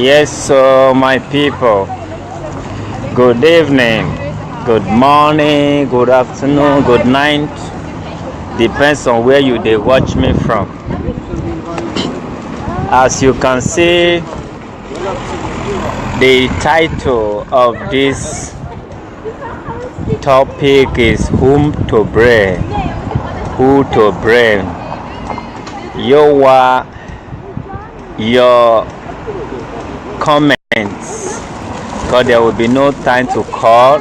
Yes, so my people, good evening, good morning, good afternoon, good night. Depends on where they watch me from. As you can see, the title of this topic is Whom to Blame. Who to blame? Your comments, because there will be no time to call.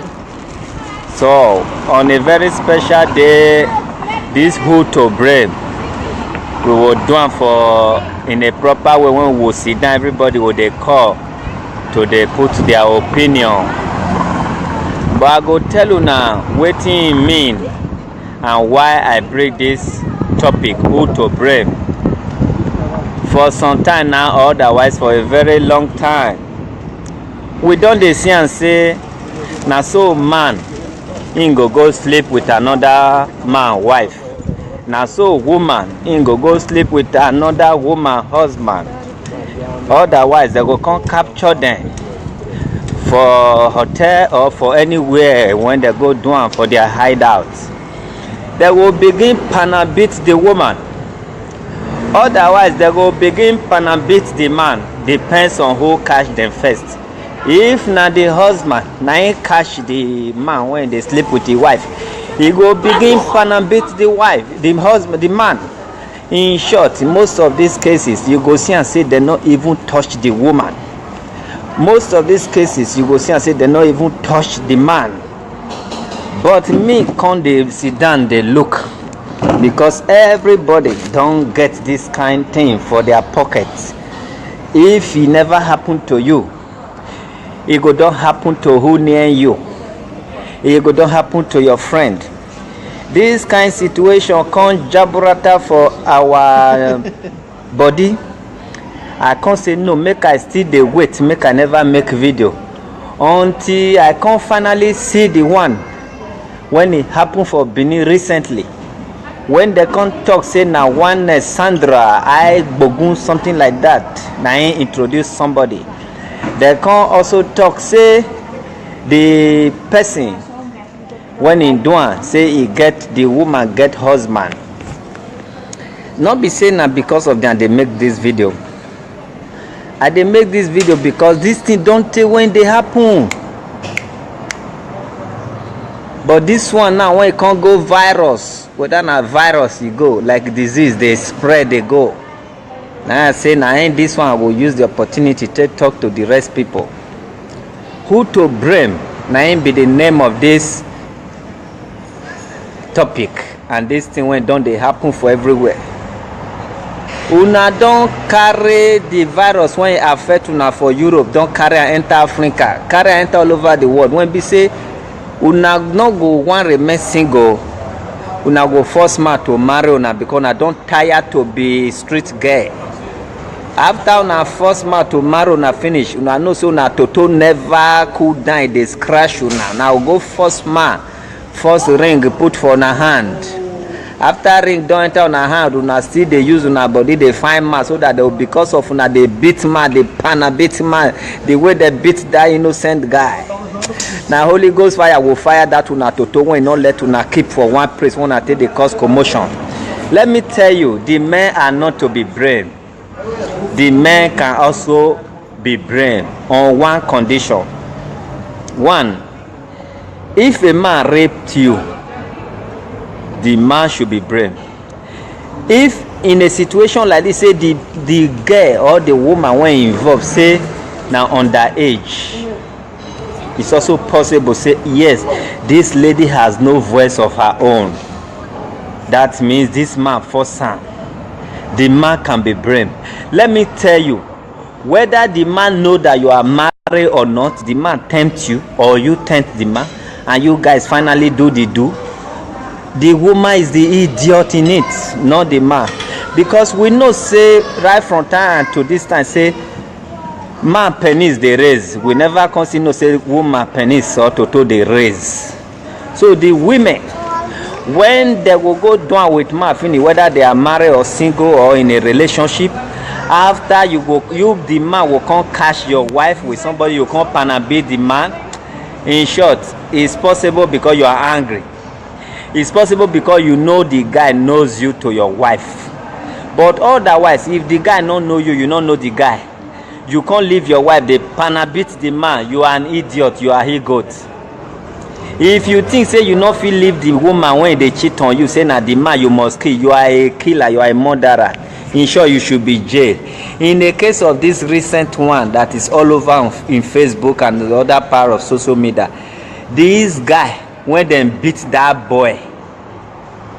So on a very special day, this Who to Blame, we will do it for in a proper way. When we will sit down, everybody will they call to they put their opinion. But I go tell you now what it mean and why I bring this topic, Who to Blame, for some time now, or otherwise for a very long time. We don't see and say, now so man in go sleep with another man wife. Now so woman in go sleep with another woman husband. Otherwise they go come capture them for hotel or for anywhere when they go down for their hideouts. They will begin panabit the woman. Otherwise they will begin panabit the man. Depends on who catch them first. If na the husband na he catch the man when they sleep with the wife, he go begin panabit the wife, the husband, the man. In short, in most of these cases you go see and say they not even touch the woman. Most of these cases you go see and say they not even touch the man. But me come they sit down, they look, because everybody don't get this kind thing for their pockets. If it never happened to you, it go don't happen to who near you. It go don't happen to your friend. This kind of situation come jaburata for our body. I can't say no, make I still dey wait, make I never make video until I can finally see the one when it happened for Benin recently. When they come talk say now one Sandra I Bogun something like that, now I introduce somebody. They can also talk say the person when in doing say he get the woman get husband. Not be saying that because of them they make this video. I they make this video because this thing don't tell when they happen. But this one now when it can't go virus, whether not virus you go like disease they spread they go. Now I say now ain't this one I will use the opportunity to talk to the rest people. Who to blame? Now ain't be the name of this topic, and this thing when don't they happen for everywhere. Una don't carry the virus when it affect una for Europe, don't carry and enter Africa, carry and enter all over the world. When we say una no go one remain single, una go force man to marry una because una don't tired to be street girl. After una force man to marry una finish, una know so una toto never cool down, they scratch una. Now go force man, force ring put for una hand. After ring don't enter on a hand, una still they use una body, they find man so that they will, because of una they beat man, they pana beat man, the way they beat that innocent guy. Now Holy Ghost fire will fire that una toto when not let una keep for one place when I take the cause commotion. Let me tell you, the men are not to be blamed. The men can also be blamed on one condition. One, if a man raped you, the man should be blamed. If in a situation like this, say the girl or the woman when involved say now underage, it's also possible say yes, this lady has no voice of her own. That means this man forced her. The man can be blamed. Let me tell you, whether the man know that you are married or not, the man tempt you or you tempt the man, and you guys finally do the do. The woman is the idiot in it, not the man. Because we know say right from time to this time say man penis they raise. We never consider no say woman penis or toto they raise. So the women, when they will go down with man finish, whether they are married or single or in a relationship, After the man will come catch your wife with somebody, you come panabit the man. In short, it's possible because you are angry. It's possible because you know the guy knows you to your wife. But otherwise, if the guy don't know you, you don't know the guy. You can't leave your wife, they panabit the man. You are an idiot, you are he goat. If you think say you not feel leave the woman when they cheat on you, say na the man you must kill, you are a killer, you are a murderer. In short, you should be jailed. In the case of this recent one that is all over in Facebook and the other part of social media, this guy, when they beat that boy,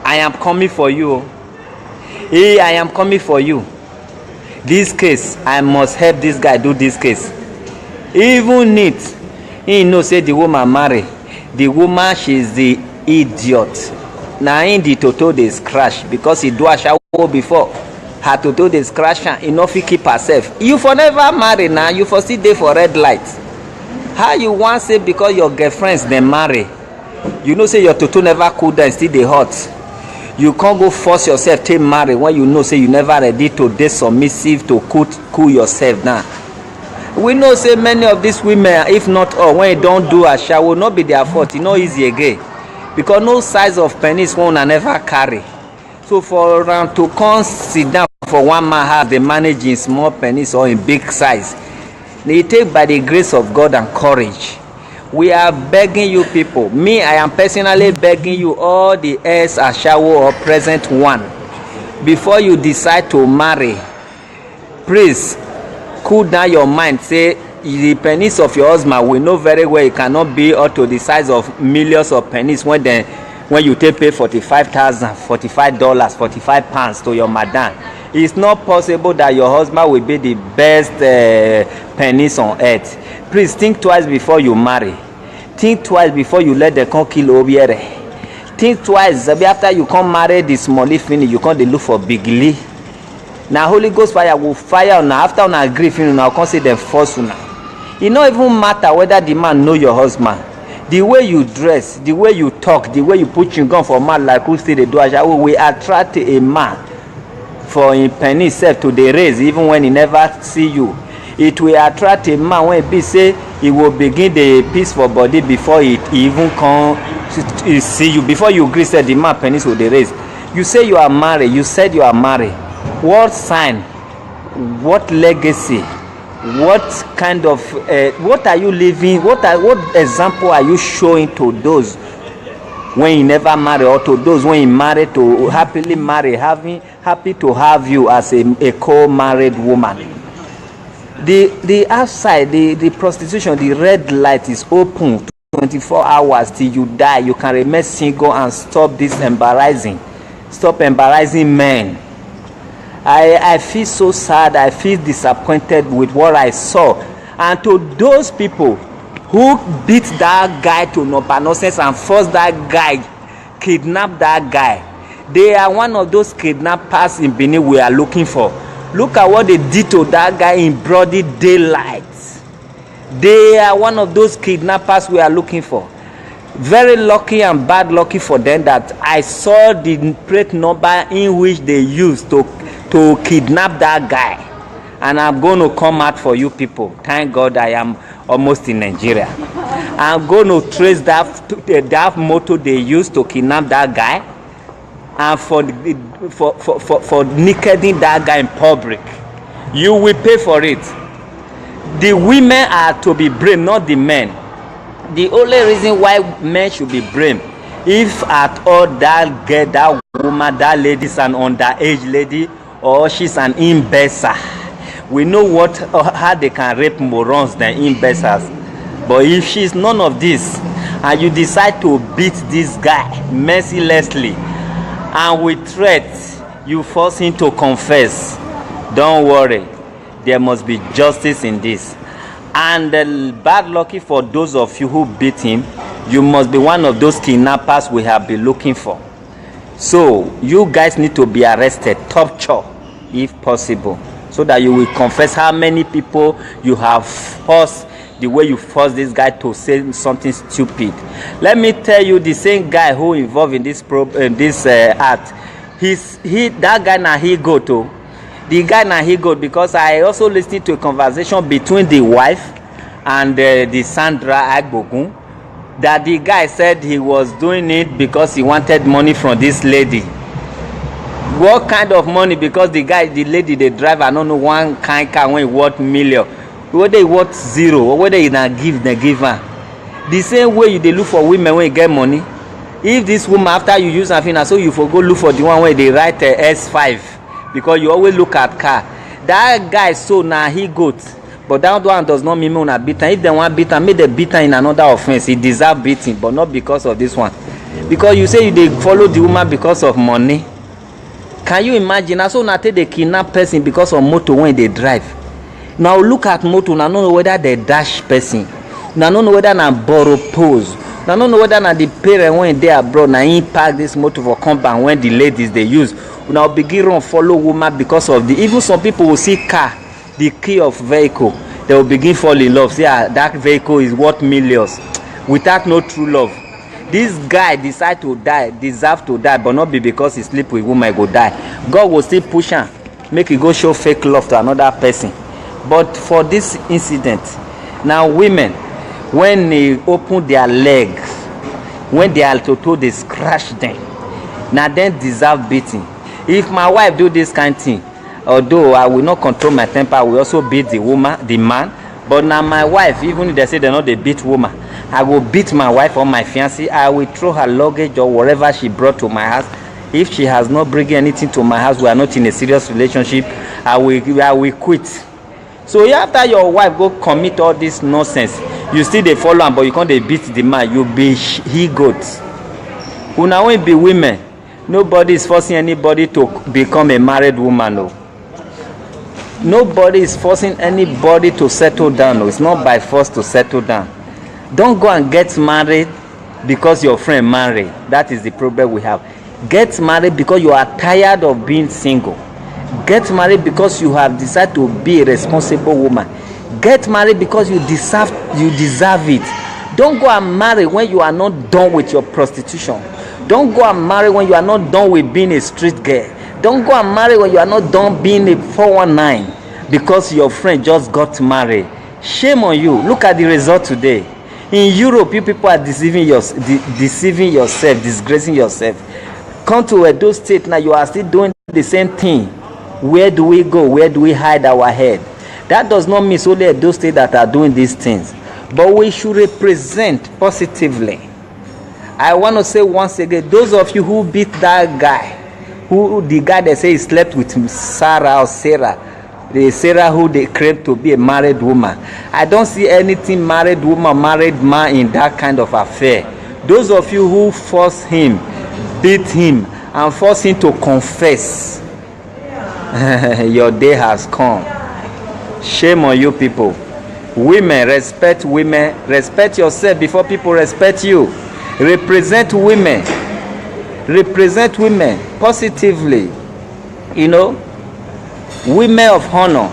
I am coming for you. Hey, I am coming for you. This case, I must help this guy do this case. Even it, he know say the woman marry. The woman, she's the idiot. Now in the toto they scratch because he do a shower before. Her toto they scratch and enough he keep herself. You for never marry now, you for still there for red light. How you want say because your girlfriends they marry? You know say your toto never cool down, still they hot. You can't go force yourself to marry when you know say you never ready to be submissive to cool yourself now. We know say many of these women, if not all, when you don't do a shower, will not be their fault. It's not easy again. Because no size of penis one will never carry. So for around to come sit down for one man have the manage in small penis or in big size, they take by the grace of God and courage. We are begging you people. Me, I am personally begging you, all the heirs are shower or present one. Before you decide to marry, please cool down your mind. Say the penis of your husband, we know very well it cannot be up to the size of millions of penis when you take pay $45,000, $45, £45 to your madam. It's not possible that your husband will be the best penis on earth. Please think twice before you marry. Think twice before you let the con kill Obiere. Think twice after you come marry the smally finish, you come dey look for bigly. Now Holy Ghost fire will fire on after on agree finish, now come say them force una. It not even matter whether the man know your husband. The way you dress, the way you talk, the way you put your gun for man like who say they do we attract a man for him penny self to the raise even when he never see you. It will attract a man when he say he will begin the peace for body before it even come see you. Before you agree say the man penis will the raise. You say you are married, you said you are married. What sign, what legacy, what kind of what are you living, what example are you showing to those when you never marry, or to those when you marry to happily marry, happy to have you as a co-married woman? The outside, the prostitution, the red light is open 24 hours till you die. You can remain single and stop this embarrassing. Stop embarrassing men. I feel so sad. I feel disappointed with what I saw. And to those people who beat that guy to no nonsense and forced that guy, kidnap that guy, they are one of those kidnappers in Benin we are looking for. Look at what they did to that guy in broad daylight. They are one of those kidnappers we are looking for. Very lucky and bad lucky for them that I saw the plate number in which they used to kidnap that guy. And I'm going to come out for you people. Thank God I am almost in Nigeria. I'm going to trace that motor they used to kidnap that guy. And for nakeding that guy in public. You will pay for it. The women are to be blamed, not the men. The only reason why men should be blamed, if at all that girl, that woman, that lady is an underage lady, or she's an imbecile. We know how they can rape morons than imbeciles. But if she's none of this, and you decide to beat this guy mercilessly, and with threats, you force him to confess, don't worry, there must be justice in this. And bad lucky for those of you who beat him, you must be one of those kidnappers we have been looking for. So you guys need to be arrested, torture if possible, so that you will confess how many people you have forced, the way you forced this guy to say something stupid. Let me tell you, the same guy who involved in this act, that guy now he go to, The guy now he good because I also listened to a conversation between the wife and the Sandra Agbogun, that the guy said he was doing it because he wanted money from this lady. What kind of money? Because the lady they drive, I don't know, one kind car when worth million, whether it worth zero or whether you na give her. The same way they look for women when you get money. If this woman after you use something, so you for go look for the one where they write S5. Because you always look at car. That guy so now he good, but that one does not mean una beat him. If they want beat him, make the beat him in another offense. He deserve beating, but not because of this one. Because you say they follow the woman because of money. Can you imagine? Also now take the kidnap person because of motor when they drive. Now look at motor. Now don't know whether they dash person. Now don't know whether na borrow pose. Now don't know whether na the parent when they abroad na he park this motor for compound when the ladies they use. Now begin run follow woman because of the, even some people will see car, the key of vehicle, they will begin fall in love. Say that vehicle is worth millions without no true love. This guy decide to die, deserve to die, but not be because he sleep with woman, he go die. God will still push him, make he go show fake love to another person. But for this incident, now women, when they open their legs, when they are to they scratch them, now then deserve beating. If my wife do this kind of thing, although I will not control my temper, I will also beat the woman, the man. But now my wife, even if they say they know they beat woman, I will beat my wife or my fiancé. I will throw her luggage or whatever she brought to my house. If she has not bringing anything to my house, we are not in a serious relationship, I will quit. So after your wife go commit all this nonsense, you still they follow him, but you can't they beat the man. You be he goat. Una won't be women. Nobody is forcing anybody to become a married woman. No. Nobody is forcing anybody to settle down. No. It's not by force to settle down. Don't go and get married because your friend married. That is the problem we have. Get married because you are tired of being single. Get married because you have decided to be a responsible woman. Get married because you deserve it. Don't go and marry when you are not done with your prostitution. Don't go and marry when you are not done with being a street girl. Don't go and marry when you are not done being a 419 because your friend just got married. Shame on you. Look at the result today. In Europe, you people are deceiving yourself, disgracing yourself. Come to Edo State now, you are still doing the same thing. Where do we go? Where do we hide our head? That does not mean it's only Edo State that are doing these things. But we should represent positively. I want to say once again, those of you who beat that guy, the guy that say he slept with Sarah or Sarah, the Sarah who they claim to be a married woman. I don't see anything married woman, married man in that kind of affair. Those of you who force him, beat him, and force him to confess, your day has come. Shame on you people. Women, respect yourself before people respect you. Represent women positively, you know, women of honor,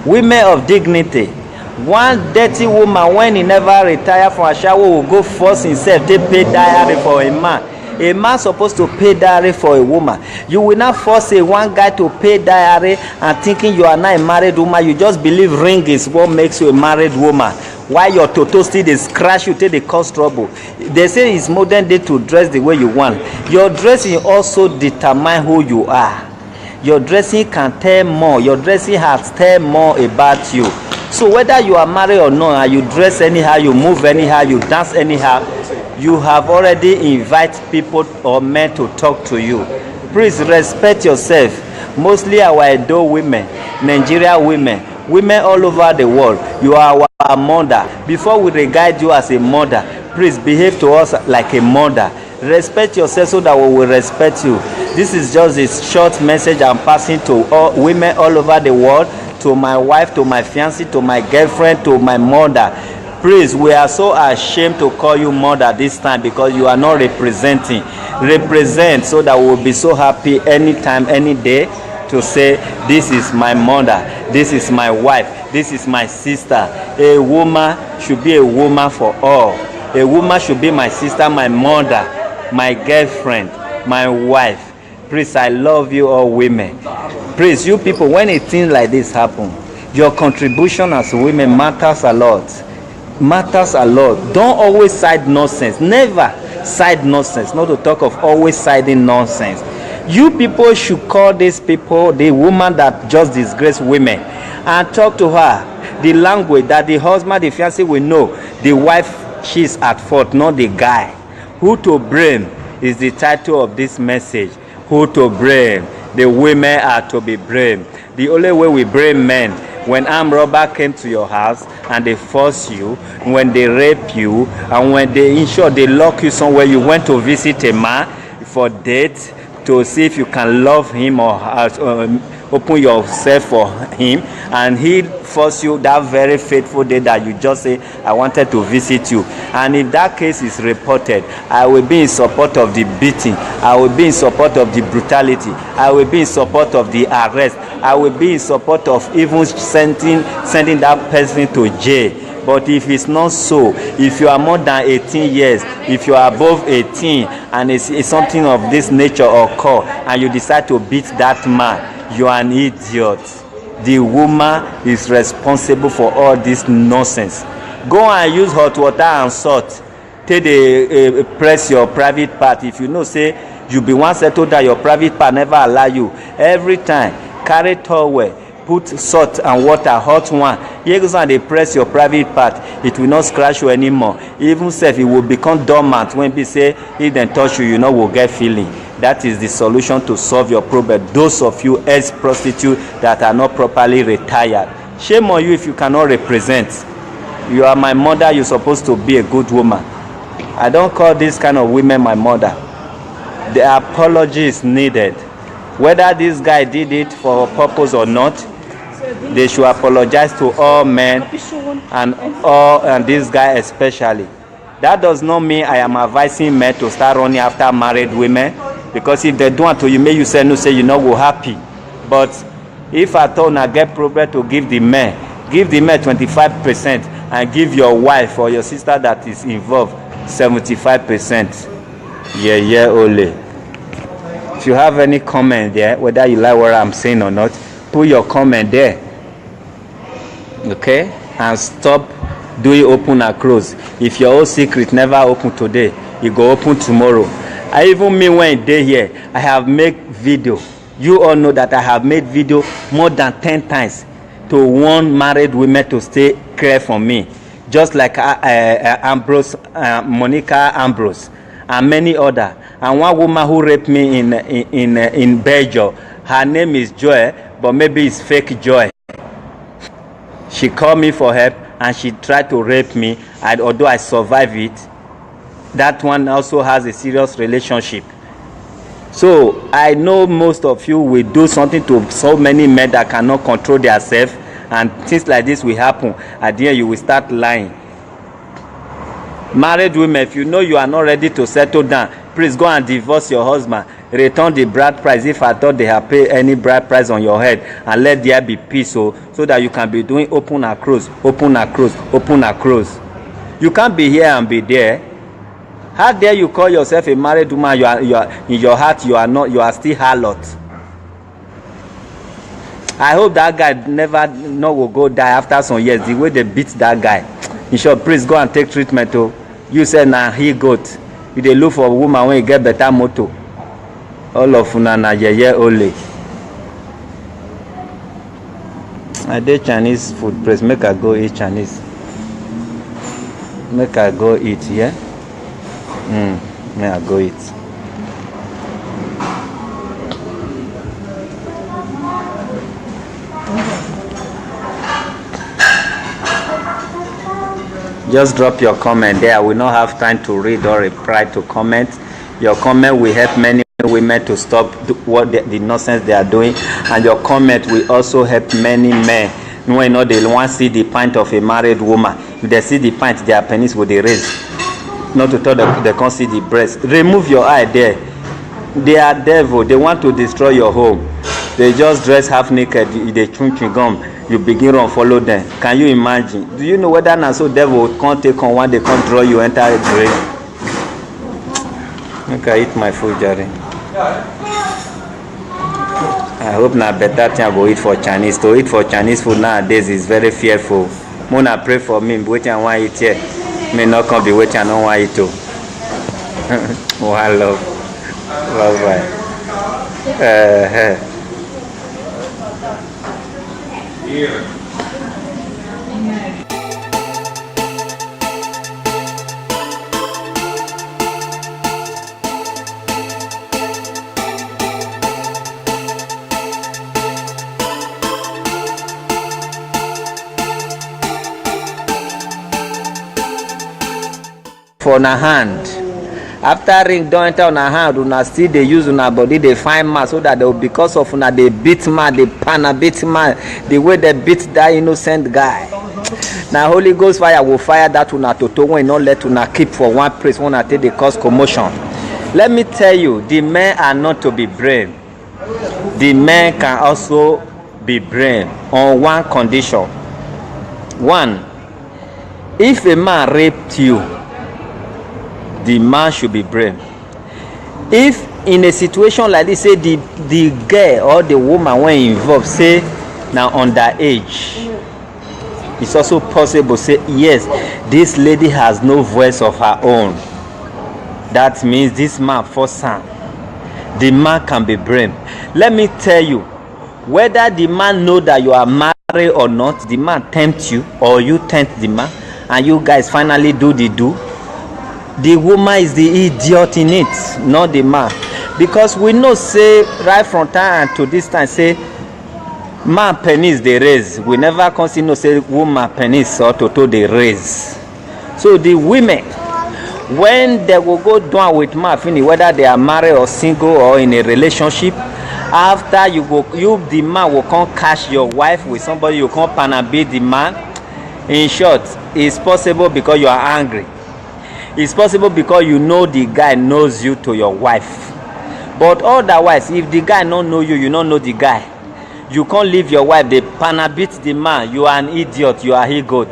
women of dignity. One dirty woman, when he never retire from a shower, will go force himself to pay diary for a man. A man supposed to pay diary for a woman. You will not force one guy to pay diary and thinking you are not a married woman. You just believe ring is what makes you a married woman. While your toto still they scratch you till they cause trouble. They say it's modern day to dress the way you want. Your dressing also determine who you are. Your dressing can tell more. Your dressing has tell more about you. So whether you are married or not, and you dress anyhow, you move anyhow, you dance anyhow, you have already invited people or men to talk to you. Please respect yourself. Mostly our Edo women, Nigeria women, women all over the world. You are our mother. Before we regard you as a mother, please behave to us like a mother. Respect yourself so that we will respect you. This is just a short message I'm passing to all women all over the world, to my wife, to my fiancé, to my girlfriend, to my mother. Please, we are so ashamed to call you mother this time because you are not representing. Represent so that we will be so happy anytime, any day to say, this is my mother, this is my wife, this is my sister. A woman should be a woman for all. A woman should be my sister, my mother, my girlfriend, my wife. Please, I love you all women. Praise you people, when a thing like this happen, your contribution as women matters a lot. Matters a lot. Don't always side nonsense. Never side nonsense. Not to talk of always siding nonsense. You people should call these people, the woman that just disgraced women, and talk to her the language that the husband, the fiancé will know. The wife, she's at fault, not the guy. Who to blame is the title of this message. Who to blame? The women are to be blamed. The only way we blame men, when armed robber came to your house and they force you, when they rape you, and when they ensure they lock you somewhere, you went to visit a man for date to see if you can love him or open yourself for him, and he forced you that very faithful day that you just say, I wanted to visit you. And if that case is reported, I will be in support of the beating, I will be in support of the brutality, I will be in support of the arrest, I will be in support of even sending that person to jail. But if it's not so, if you are more than 18 years, if you are above 18 and it's something of this nature occur, and you decide to beat that man, you are an idiot. The woman is responsible for all this nonsense. Go and use hot water and salt. Take the press your private part. If you know, say you be one settled that your private part never allow you. Every time, carry towel, put salt and water, hot one. You go and they press your private part. It will not scratch you anymore. Even if it will become dormant when they say if they touch you, you know will get feeling. That is the solution to solve your problem. Those of you ex-prostitutes that are not properly retired, shame on you if you cannot represent. You are my mother, you're supposed to be a good woman. I don't call this kind of women my mother. The apology is needed. Whether this guy did it for a purpose or not, they should apologize to all men and this guy especially. That does not mean I am advising men to start running after married women, because if they don't to you, may you say no, say you know go happy. But if at all I get problem to give the men 25% and give your wife or your sister that is involved 75%. Yeah, only. If you have any comment there, whether you like what I'm saying or not, put your comment there. Okay? And stop doing open and close. If your own secret never open today, it go open tomorrow. I even mean when they here, I have made video. You all know that I have made video more than 10 times to warn married women to stay clear from me. Just like Ambrose, Monica Ambrose, and many other. And one woman who raped me in Belgium, her name is Joy, but maybe it's fake Joy. She called me for help and she tried to rape me, and although I survived it, that one also has a serious relationship. So I know most of you will do something to so many men that cannot control themselves, and things like this will happen. At the end you will start lying. Married women, if you know you are not ready to settle down, please go and divorce your husband. Return the bride price if I thought they have paid any bride price on your head, and let there be peace, so that you can be doing open and close, open and close, open and close. You can't be here and be there. How dare you call yourself a married woman? You are in your heart you are not. You are still harlot. I hope that guy never will go die after some years. The way they beat that guy. In short, please go and take treatment. Oh, you said nah he goat. You dey look for a woman when you get better motor. All of una na yeye only. I did Chinese food place. Make I go eat Chinese. Make I go eat, yeah? May I go eat. Just drop your comment there. I will not have time to read or reply to comments. Your comment will help many women to stop the nonsense they are doing, and your comment will also help many men. No, you know, they want to see the pint of a married woman. If they see the pint, their penis will they raise. Not to tell them they can't see the breast. Remove your eye there. They are devil. They want to destroy your home. They just dress half naked. They chewing gum. You begin to follow them. Can you imagine? Do you know whether now so devil can't take on one, they can't draw you enter a drain? Make I eat my food, Jerry. I hope na better thing I go eat for Chinese. To eat for Chinese food nowadays is very fearful. Mona pray for me, waiting I want eat here. May not come be waiting I don't want eat too. Oh, I love. Bye. Here. For una hand, after ring don enter una hand, una still dey use una body dey find man so that they, because of una dey beat man, dey pana beat man, the way they beat that innocent guy. Na Holy Ghost fire go fire that una toto when no let una keep for one place when una take dey cause commotion. Let me tell you, the men are not to be blamed. The men can also be blamed on one condition. One, if a man raped you, the man should be blamed. If in a situation like this, say the girl or the woman when involved say now underage, it's also possible say yes, this lady has no voice of her own. That means this man forced her. The man can be blamed. Let me tell you, whether the man know that you are married or not, the man tempt you or you tempt the man, and you guys finally do the do. The woman is the idiot in it, not the man. Because we know say right from time to this time say man penis they raise. We never consider no say woman penis or toto they raise. So the women, when they will go down with man finish, whether they are married or single or in a relationship, after you the man will come catch your wife with somebody, you come panabit the man. In short, it's possible because you are angry. It's possible because you know the guy knows you to your wife. But otherwise, if the guy don't know you, you don't know the guy. You can't leave your wife, they panabit the man. You are an idiot, you are he goat.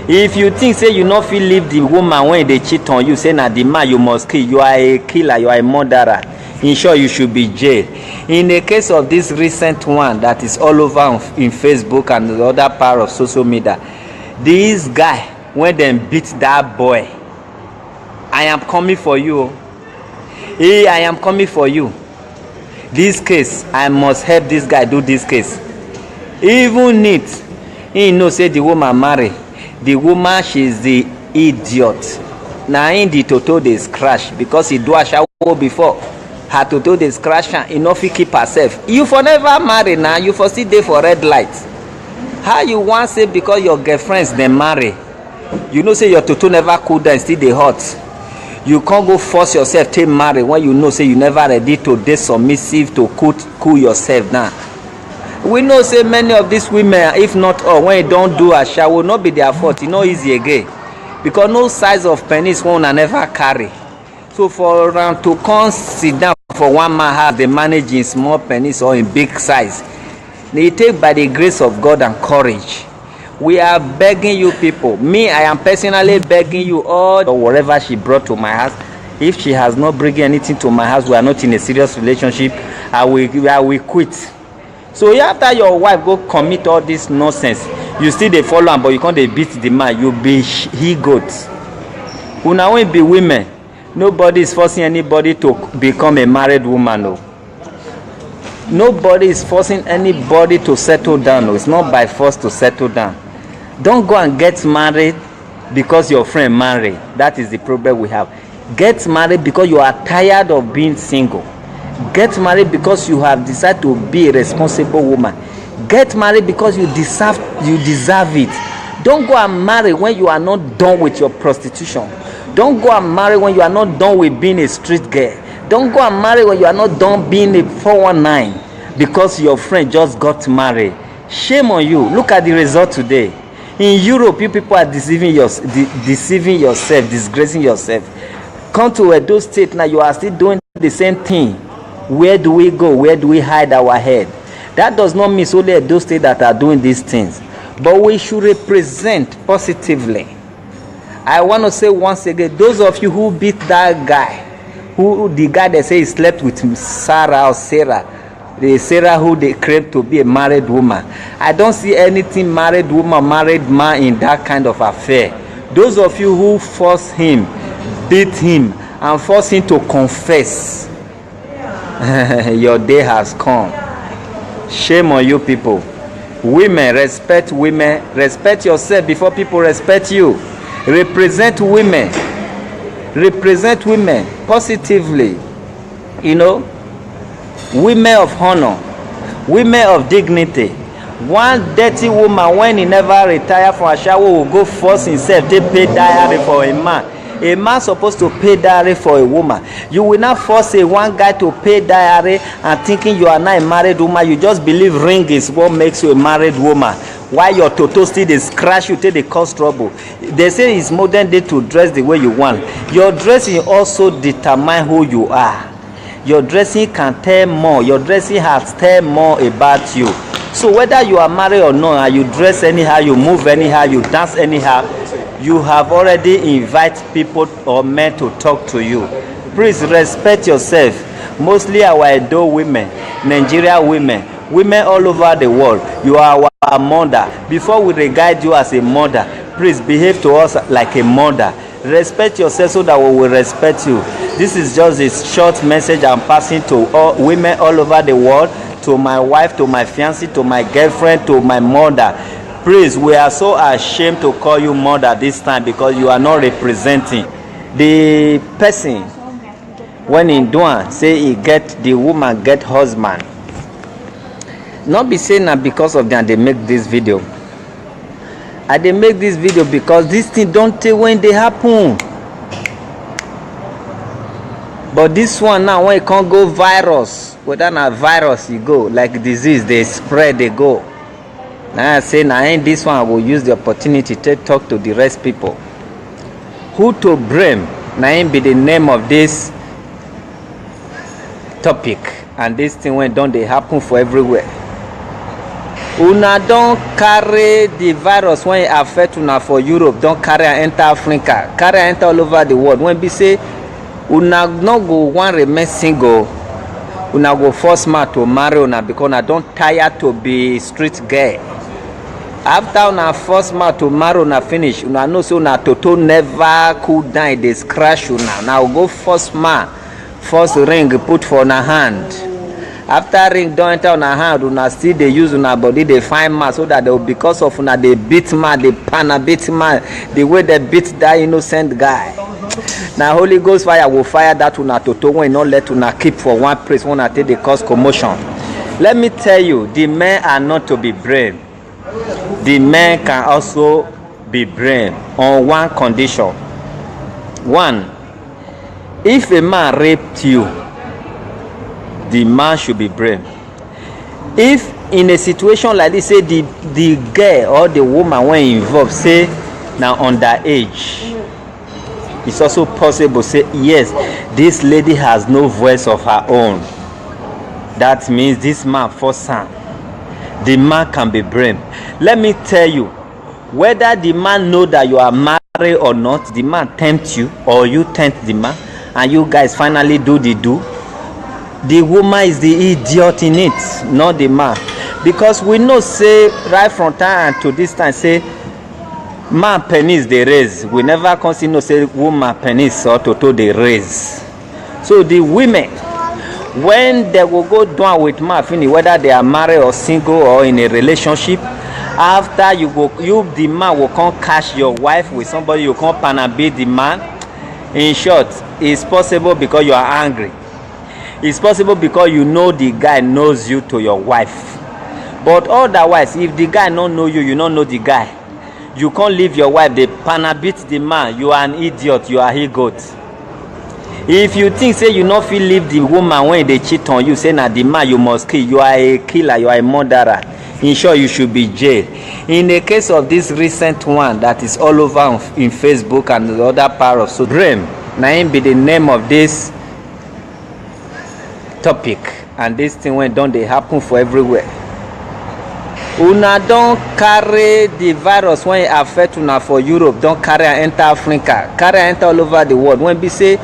If you think say you not feel leave the woman when they cheat on you, say na the man you must kill, you are a killer, you are a murderer. In short, you should be jailed. In the case of this recent one that is all over in Facebook and the other part of social media, this guy, when they beat that boy, I am coming for you. Hey, I am coming for you. This case, I must help this guy do this case. Even it, he know say the woman marry. The woman, she's the idiot. Now in the toto they scratch because he do a shower before. Her toto they scratch and enough he keep herself. You for never marry now, you for still there for red light. How you want say because your girlfriends they marry? You know say your toto never cool down, still they hot. You can't go force yourself to marry when you know say you never ready to date submissive to cool yourself now. We know say many of these women, if not all, when you don't do a shower, will not be their fault. It's not easy again. Because no size of penis one I never carry. So for around to come sit down for one man have the manage in small penis or in big size. They take by the grace of God and courage. We are begging you people. Me, I am personally begging you all or whatever she brought to my house. If she has not bring anything to my house, we are not in a serious relationship. I will quit. So after your wife go commit all this nonsense, you still they follow am, but you can't they beat the man. You be he goat. Una won't be women. Nobody is forcing anybody to become a married woman. No. Nobody is forcing anybody to settle down. No. It's not by force to settle down. Don't go and get married because your friend married. That is the problem we have. Get married because you are tired of being single. Get married because you have decided to be a responsible woman. Get married because you deserve it. Don't go and marry when you are not done with your prostitution. Don't go and marry when you are not done with being a street girl. Don't go and marry when you are not done being a 419 because your friend just got married. Shame on you. Look at the result today. In Europe, you people are deceiving yourself, disgracing yourself. Come to Edo State now, you are still doing the same thing. Where do we go? Where do we hide our head? That does not mean it's only Edo State that are doing these things. But we should represent positively. I want to say once again, those of you who beat that guy, the guy that say he slept with Sarah or Sarah, the Sarah who they claim to be a married woman. I don't see anything married woman, married man in that kind of affair. Those of you who force him, beat him, and force him to confess, your day has come. Shame on you people. Women, respect yourself before people respect you. Represent women positively. You know, women of honor, women of dignity. One dirty woman, when he never retire from a shower, will go force himself to pay diary for a man. A man supposed to pay diary for a woman. You will not force one guy to pay diary and thinking you are not a married woman. You just believe ring is what makes you a married woman. Why your toto still they scratch you till they cause trouble. They say it's modern day to dress the way you want. Your dressing also determine who you are. Your dressing can tell more. Your dressing has tell more about you. So whether you are married or not, and you dress anyhow, you move anyhow, you dance anyhow, you have already invited people or men to talk to you. Please respect yourself. Mostly our Edo women, Nigeria women, women all over the world. You are our mother. Before we regard you as a mother, please behave to us like a mother. Respect yourself so that we will respect you. This is just a short message I'm passing to all women all over the world, to my wife, to my fiancé, to my girlfriend, to my mother. Please, we are so ashamed to call you mother this time because you are not representing the person. When in Duan say he get the woman get husband, not be saying that because of them they make this video. And they make this video because this thing don't tell when they happen. But this one now, when it can't go virus, whether not virus you go like disease, they spread, they go. Now I say, now ain't this one, I will use the opportunity to talk to the rest people. Who to blame? Now ain't be the name of this topic. And this thing when done, they happen for everywhere. Una don't carry the virus when it affect una for Europe, don't carry and enter Africa, carry and enter all over the world. When we say, una no go one remain single, una go force man to marry una because una don't tired to be street girl. After una force man to marry una finish, una know so una toto never cool down, they scratch una. Now go force man, force ring put for una hand. After ring don't enter una hand, una still they use una body, they find man so that they will, because of una they beat man, they pana beat man, the way they beat that innocent guy. Now Holy Ghost fire will fire that una toto when not let una keep for one place when I take the cause commotion. Let me tell you, the men are not to be blamed. The men can also be blamed on one condition. One, if a man raped you, the man should be blamed. If in a situation like this, say the girl or the woman when involved, say now underage, it's also possible say yes, this lady has no voice of her own. That means this man forced her. The man can be blamed. Let me tell you, whether the man know that you are married or not, the man tempt you or you tempt the man, and you guys finally do the do. The woman is the idiot in it, not the man. Because we know say right from time to this time say man penis they raise. We never consider no say woman penis or toto they raise. So the women, when they will go down with man finish, whether they are married or single or in a relationship, after you the man will come catch your wife with somebody, you come and beat the man. In short, it's possible because you are angry. It's possible because you know the guy knows you to your wife. But otherwise, if the guy don't know you, you don't know the guy. You can't leave your wife, they beat the man. You are an idiot, you are a goat. If you think say you not feel leave the woman when they cheat on you, say na the man you must kill, you are a killer, you are a murderer. In short, you should be jailed. In the case of this recent one that is all over in Facebook and the other part of so dream, now be the name of this topic, and this thing when done, they happen for everywhere. Una don't carry the virus when it affect una for Europe, don't carry and enter Africa, carry and enter all over the world. When we say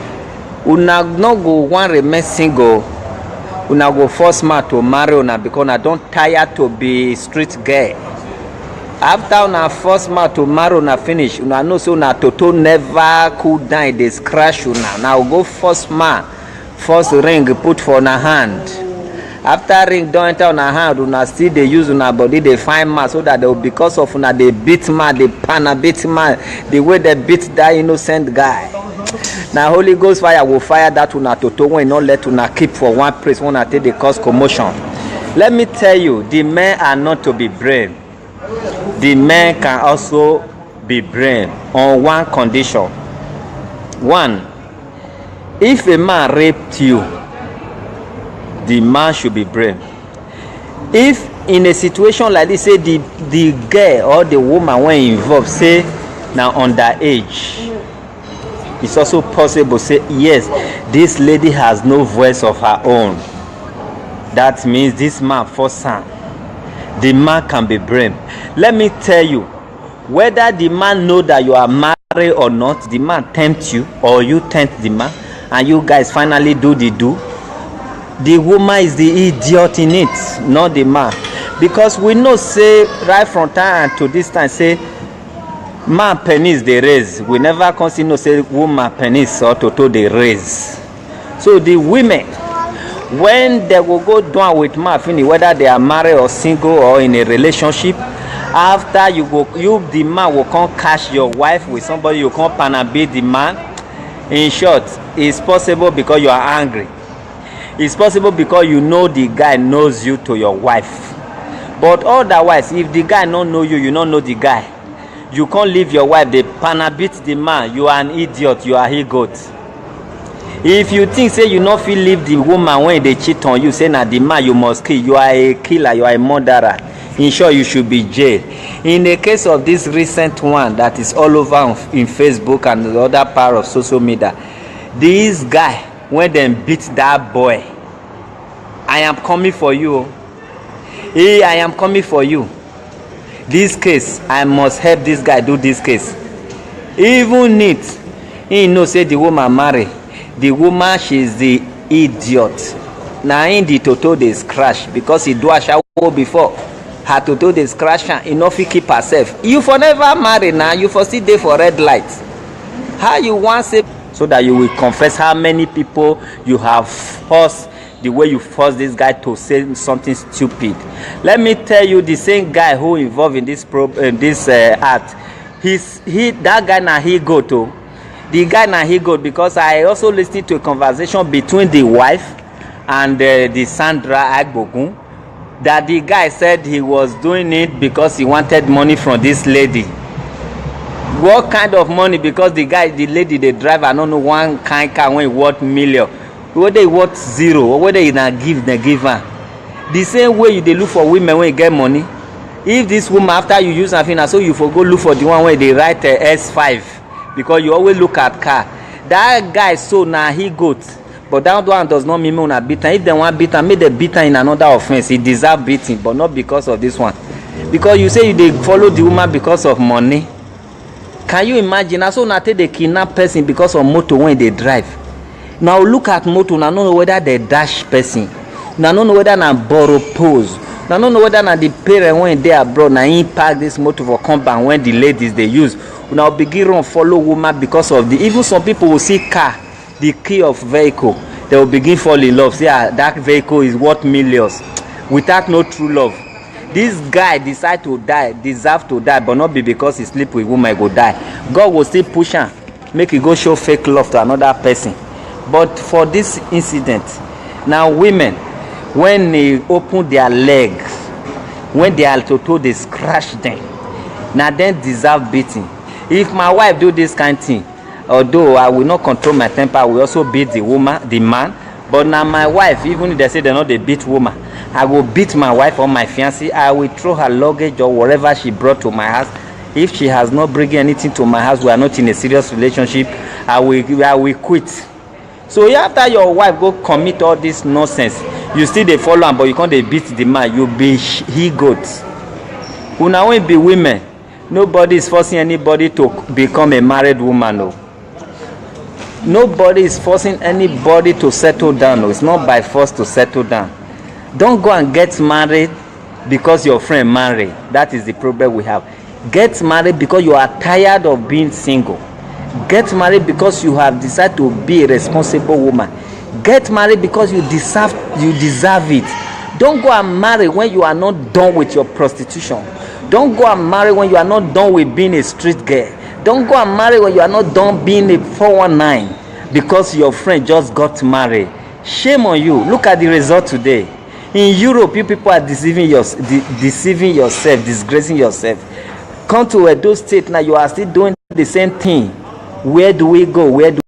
una no go one remain single, una go force man to marry una because una don tire to be street girl. After una force man to marry una finish, una know say una toto never cool down, dey scratch una. Now go force man, force ring put for una hand. After ring don enter una hand, una still dey use una body dey find man so that they will, because of una dey beat man, dey pana beat man, the way they beat that innocent guy. Now Holy Ghost fire will fire that una toto when not let una keep for one place when I take the cause commotion. Let me tell you, the men are not to be brave. The men can also be brave on one condition. One, if a man raped you, the man should be brave. If in a situation like this, say the girl or the woman when involved say now underage, it's also possible say yes, this lady has no voice of her own. That means this man forced her. The man can be brave. Let me tell you, whether the man know that you are married or not, the man tempt you or you tempt the man, and you guys finally do the do. The woman is the idiot in it, not the man. Because we know say right from time to this time say man penis they raise. We never consider no say woman penis or toto they raise. So the women, when they will go down with man finish, whether they are married or single or in a relationship, after you the man will come catch your wife with somebody, you come panabit the man. In short, it's possible because you are angry. It's possible because you know the guy knows you to your wife. But otherwise, if the guy don't know you, you don't know the guy. You can't leave your wife, they panabit the man. You are an idiot, you are he goat. If you think say you not feel leave the woman when they cheat on you, say na the man you must kill, you are a killer, you are a murderer. In short, you should be jailed. In the case of this recent one that is all over in Facebook and the other part of social media, this guy, when they beat that boy, I am coming for you. Hey, I am coming for you. This case, I must help this guy do this case. Even it, he know say the woman marry. The woman, she's the idiot. Now in the toto they scratch because he do a shower before. Her toto they scratch and enough he keep herself. You for never marry now, you for still there for red light. How you want say so that you will confess how many people you have forced, the way you forced this guy to say something stupid. Let me tell you, the same guy who involved in this act, that guy now he go to. The guy now he go because I also listened to a conversation between the wife and the Sandra Agbogun, that the guy said he was doing it because he wanted money from this lady. What kind of money? Because the lady they drive, I don't know, one kind car when it worth million, whether it worth zero or whether it na give her. The same way they look for women when you get money. If this woman after you use something, so you for go look for the one where they write S5 because you always look at car. That guy so now he goat, but that one does not mean una beat him. If they want beat him, make the beat him in another offense. He deserve beating, but not because of this one. Because you say they follow the woman because of money. Can you imagine? Also, now take the kidnap person because of motor when they drive. Now look at motor. Now don't know whether they dash person. Now don't know whether na borrow pose. Now don't know whether na the parent when they abroad now he park this motor for compound when the ladies they use. Now begin run follow woman because of the. Even some people will see car, the key of vehicle. They will begin fall in love. Say that vehicle is worth millions, without no true love. This guy decide to die, deserve to die, but not be because he sleep with woman go die. God will still push him, make he go show fake love to another person. But for this incident, now women, when they open their legs, when they are toto, they scratch them. Now then deserve beating. If my wife do this kind of thing, although I will not control my temper, I will also beat the woman, the man. But now my wife, even if they say they know they beat woman, I will beat my wife or my fiancé. I will throw her luggage or whatever she brought to my house. If she has not bringing anything to my house, we are not in a serious relationship, I will quit. So after your wife go commit all this nonsense, you still they follow am, but you can't they beat the man. You be he goat. Una won't be women. Nobody is forcing anybody to become a married woman. No. Nobody is forcing anybody to settle down. No, it's not by force to settle down. Don't go and get married because your friend married. That is the problem we have. Get married because you are tired of being single. Get married because you have decided to be a responsible woman. Get married because you deserve it. Don't go and marry when you are not done with your prostitution. Don't go and marry when you are not done with being a street girl. Don't go and marry when you are not done being a 419 because your friend just got married. Shame on you. Look at the result today. In Europe, you people are deceiving yourself, disgracing yourself. Come to Edo State now, you are still doing the same thing. Where do we go? Where do